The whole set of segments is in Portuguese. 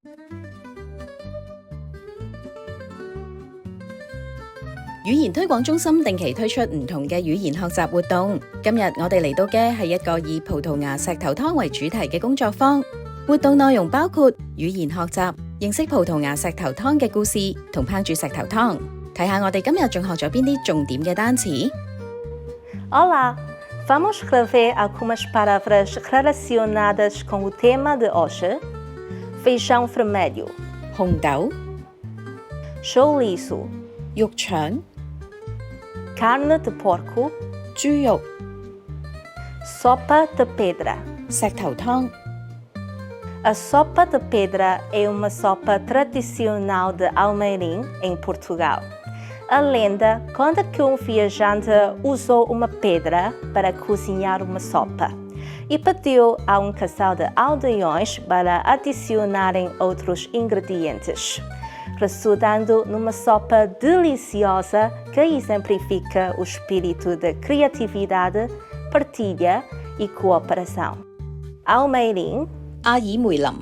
語言推廣中心定期推出唔同嘅語言學習活動。今日我哋嚟到嘅係一個以葡萄牙石頭湯為主題嘅工作坊。活動內容包括語言學習、認識葡萄牙石頭湯嘅故事同烹煮石頭湯。睇下我哋今日仲學咗邊啲重點嘅單詞。Olá, vamos rever algumas palavras relacionadas com o tema de hoje. Feijão vermelho, 紅豆、 chouriço, 肉腸、 carne de porco, 豬肉、 sopa de pedra. 石頭湯。A sopa de pedra é uma sopa tradicional de Almeirim, em Portugal. A lenda conta que um viajante usou uma pedra para cozinhar uma sopa e pediu a um casal de aldeões para adicionarem outros ingredientes, resultando numa sopa deliciosa que exemplifica o espírito de criatividade, partilha e cooperação. Almeirim. 阿爾梅林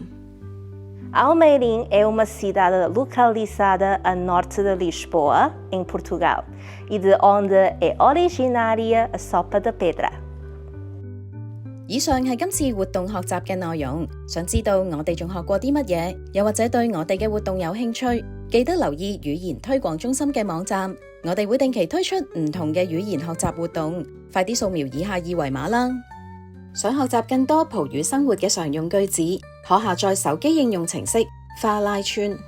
Almeirim é uma cidade localizada a norte de Lisboa, em Portugal, e de onde é originária a sopa de pedra. 以上係今次活動學習嘅內容。想知道我哋仲學過啲乜嘢，又或者對我哋嘅活動有興趣，記得留意語言推廣中心嘅網站，我哋會定期推出唔同嘅語言學習活動，快啲掃描以下二維碼啦！想學習更多葡語生活嘅常用句子，可下載手機應用程式花拉村。